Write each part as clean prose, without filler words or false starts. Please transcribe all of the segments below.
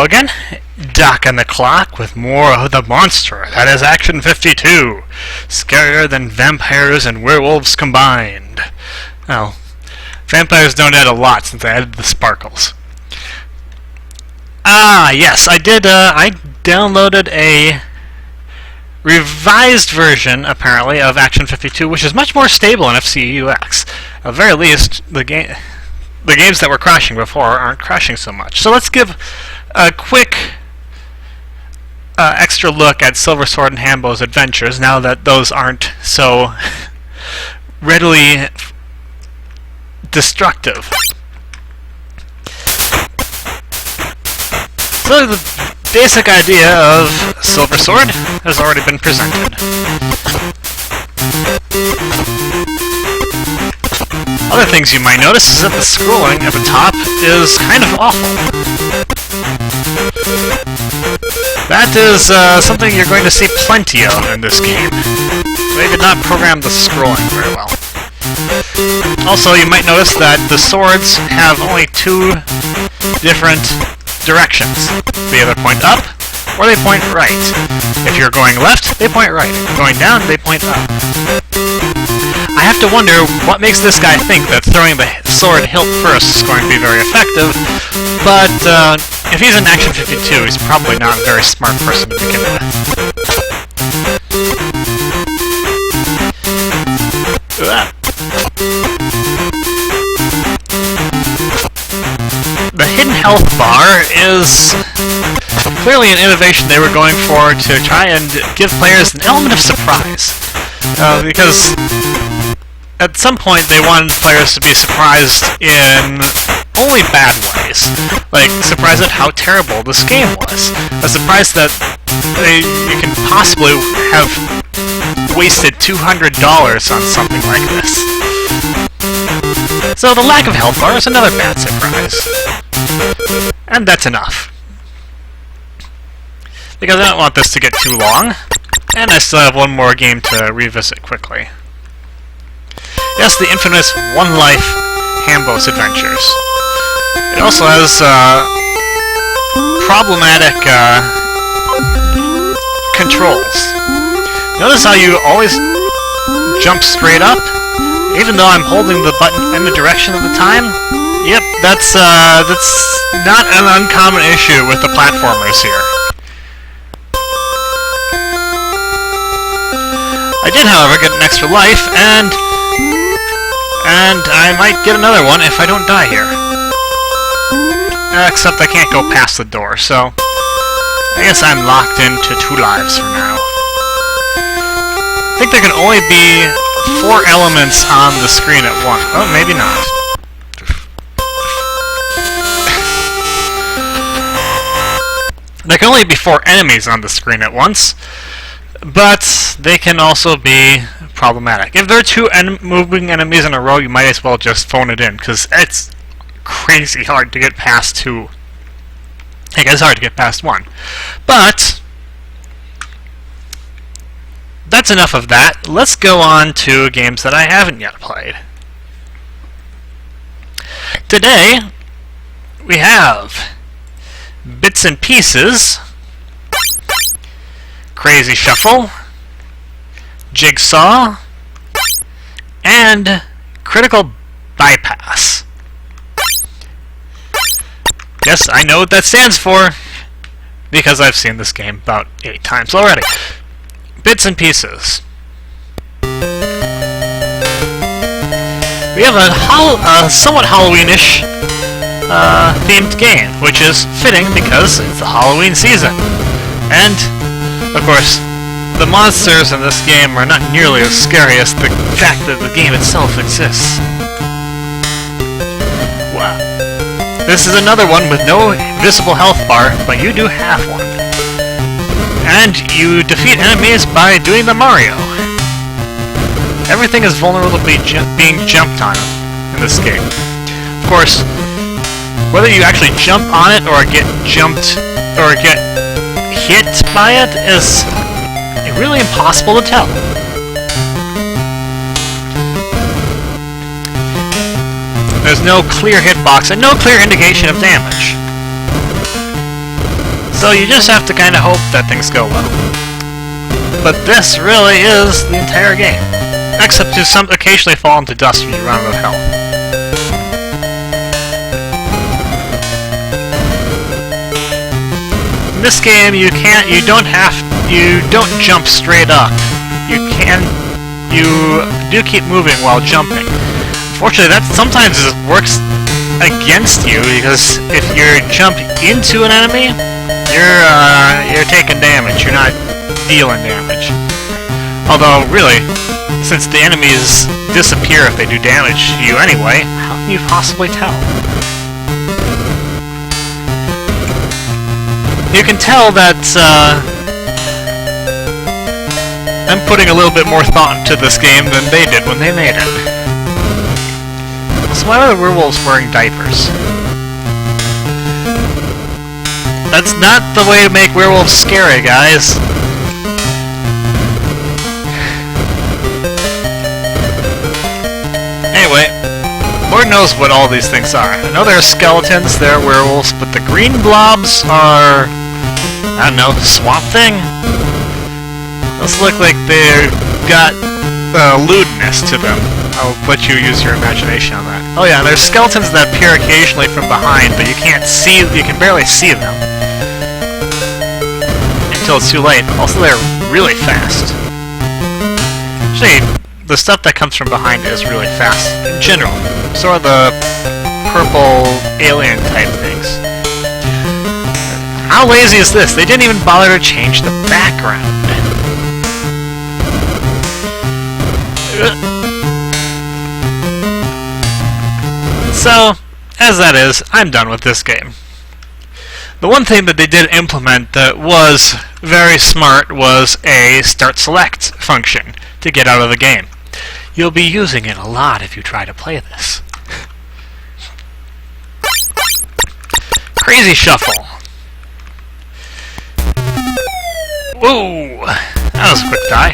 again, Doc on the clock with more of the monster that is Action 52. Scarier than vampires and werewolves combined. Well, vampires don't add a lot since I added the sparkles. Ah, yes, I did, I downloaded a revised version, apparently, of Action 52, which is much more stable in FCUX. At the very least, the games that were crashing before aren't crashing so much. So let's give a quick extra look at Silver Sword and Hambo's adventures, now that those aren't so readily destructive. So the basic idea of Silver Sword has already been presented. Other things you might notice is that the scrolling at the top is kind of awful. That is something you're going to see plenty of in this game. They did not program the scrolling very well. Also, you might notice that the swords have only two different directions. They either point up, or they point right. If you're going left, they point right. If you're going down, they point up. I have to wonder what makes this guy think that throwing the sword hilt first is going to be very effective, but if he's in Action 52, he's probably not a very smart person to begin with. The hidden health bar is clearly an innovation they were going for to try and give players an element of surprise. Because at some point they wanted players to be surprised in only bad ways. Like, surprised at how terrible this game was. A surprise that you can possibly have wasted $200 on something like this. So the lack of health bar is another bad surprise. And that's enough. Because I don't want this to get too long, and I still have one more game to revisit quickly. Yes, the infamous One Life Hambo's Adventures. It also has problematic controls. Notice how you always jump straight up? Even though I'm holding the button in the direction of the time? Yep, that's not an uncommon issue with the platformers here. I did, however, get an extra life, and I might get another one if I don't die here. Except I can't go past the door, so I guess I'm locked into 2 lives for now. I think there can only be 4 elements on the screen at once. Oh, maybe not. There can only be 4 enemies on the screen at once, but they can also be problematic. If there are 2 moving enemies in a row, you might as well just phone it in, because it's crazy hard to get past 2. I guess it's hard to get past 1. But that's enough of that. Let's go on to games that I haven't yet played. Today, we have Bits and Pieces, Crazy Shuffle, Jigsaw, and Critical Bypass. Yes, I know what that stands for, because I've seen this game about 8 times already. Bits and Pieces. We have a somewhat Halloweenish themed game, which is fitting because it's the Halloween season. And, of course, the monsters in this game are not nearly as scary as the fact that the game itself exists. Wow. This is another one with no visible health bar, but you do have one. And you defeat enemies by doing the Mario. Everything is vulnerable to being jumped on in this game. Of course, whether you actually jump on it or get jumped or get hit by it is really impossible to tell. There's no clear hitbox and no clear indication of damage. So you just have to kind of hope that things go well. But this really is the entire game. Except to some occasionally fall into dust when you run out of health. In this game, you don't jump straight up. You do keep moving while jumping. Unfortunately, that sometimes works against you, because if you jump into an enemy, you're taking damage. You're not dealing damage. Although, really, since the enemies disappear if they do damage to you anyway, how can you possibly tell? You can tell that I'm putting a little bit more thought into this game than they did when they made it. So why are the werewolves wearing diapers? That's not the way to make werewolves scary, guys. Anyway, Lord knows what all these things are. I know they're skeletons, they're werewolves, but the green blobs are... I don't know, swamp thing? Those look like they've got lewdness to them. I'll let you use your imagination on that. Oh yeah, there's skeletons that appear occasionally from behind, but you can barely see them. Until it's too late. Also, they're really fast. Actually, the stuff that comes from behind is really fast, in general. So are the purple alien type things. How lazy is this? They didn't even bother to change the background. So, as that is, I'm done with this game. The one thing that they did implement that was very smart was a start select function to get out of the game. You'll be using it a lot if you try to play this. Crazy Shuffle. Whoa! That was a quick die.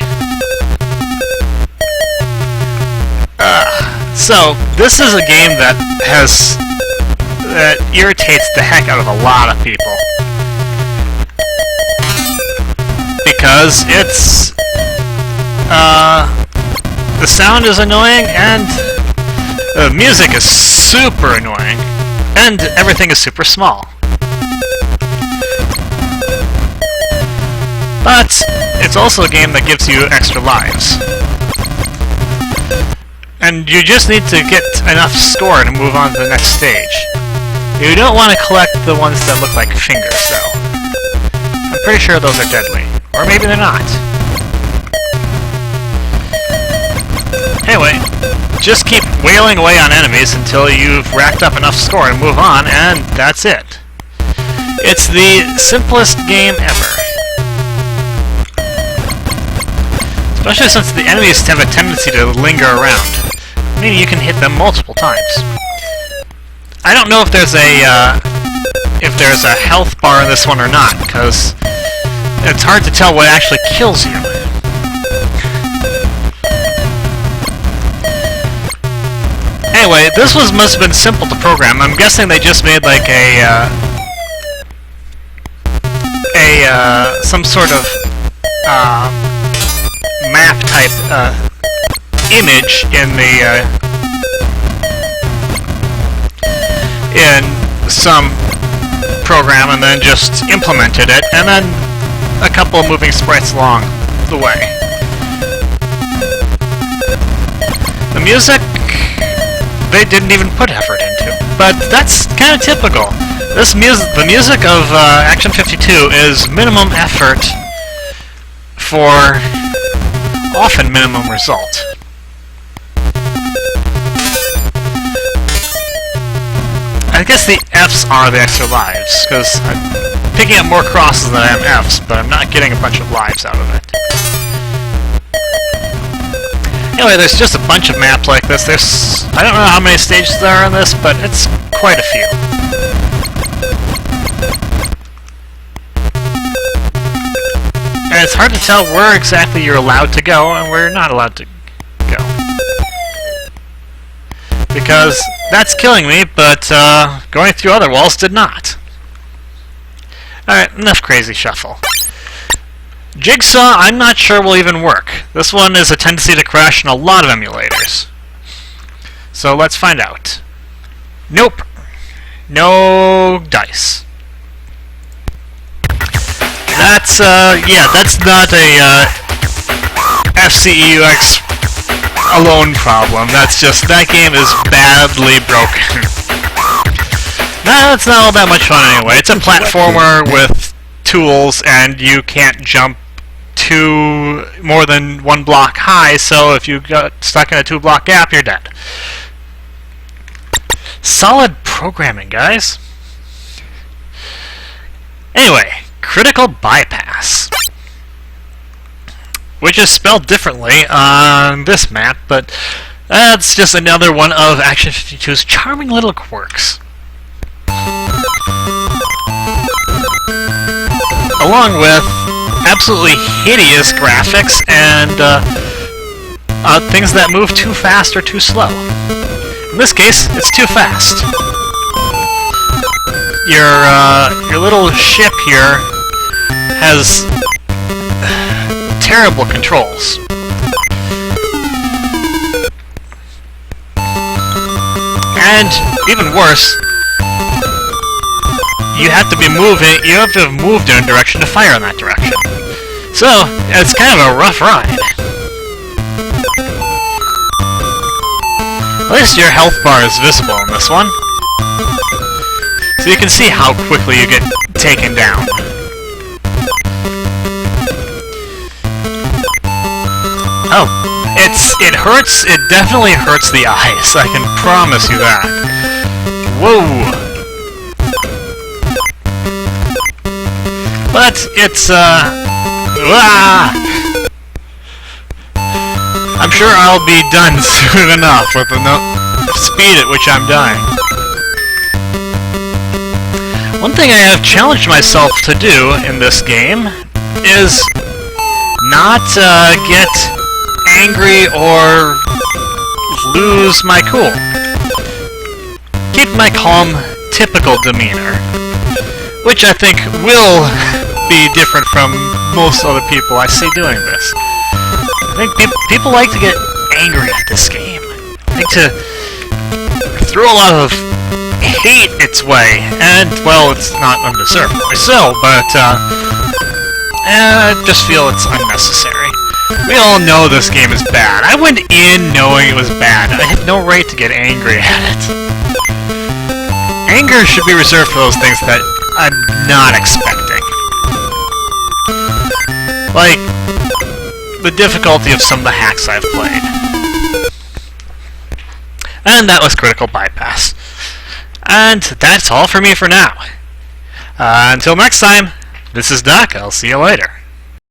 So, this is a game that irritates the heck out of a lot of people. Because it's... the sound is annoying, and the music is super annoying, and everything is super small. But it's also a game that gives you extra lives. And you just need to get enough score to move on to the next stage. You don't want to collect the ones that look like fingers, though. I'm pretty sure those are deadly. Or maybe they're not. Anyway, just keep wailing away on enemies until you've racked up enough score to move on, and that's it. It's the simplest game ever. Especially since the enemies have a tendency to linger around. Meaning you can hit them multiple times. I don't know if there's a health bar in this one or not, because it's hard to tell what actually kills you. Anyway, this must have been simple to program. I'm guessing they just made like some sort of map type image in some program, and then just implemented it, and then a couple of moving sprites along the way. The music, they didn't even put effort into, but that's kind of typical. The music of Action 52 is minimum effort for often minimum result. I guess the Fs are the extra lives, because I'm picking up more crosses than I am Fs, but I'm not getting a bunch of lives out of it. Anyway, there's just a bunch of maps like this. I don't know how many stages there are in this, but it's quite a few. And it's hard to tell where exactly you're allowed to go and where you're not allowed to go. Because that's killing me, but going through other walls did not. Alright, enough crazy shuffle. Jigsaw, I'm not sure will even work. This one is a tendency to crash in a lot of emulators. So let's find out. Nope. No dice. That's, yeah, that's not a, FCEUX alone problem. That's just, that game is badly broken. Nah, it's not all that much fun anyway. It's a platformer with tools, and you can't jump more than one block high, so if you got stuck in a 2-block gap, you're dead. Solid programming, guys. Anyway, critical bypass, which is spelled differently on this map, but that's just another one of Action 52's charming little quirks. Along with absolutely hideous graphics and things that move too fast or too slow. In this case, it's too fast. Your little ship here has terrible controls. And even worse, you have to have moved in a direction to fire in that direction. So, it's kind of a rough ride. At least your health bar is visible in this one. So you can see how quickly you get taken down. Oh, it hurts, it definitely hurts the eyes, I can promise you that. Whoa! But it's, I'm sure I'll be done soon enough with the speed at which I'm dying. One thing I have challenged myself to do in this game is not get angry or lose my cool. Keep my calm, typical demeanor, which I think will be different from most other people I see doing this. I think people like to get angry at this game. I like to throw a lot of hate its way, and, well, it's not undeservedly so, but, I just feel it's unnecessary. We all know this game is bad. I went in knowing it was bad. I have no right to get angry at it. Anger should be reserved for those things that I'm not expecting. Like, the difficulty of some of the hacks I've played. And that was Critical Bypass. And that's all for me for now. Until next time, this is Doc. I'll see you later.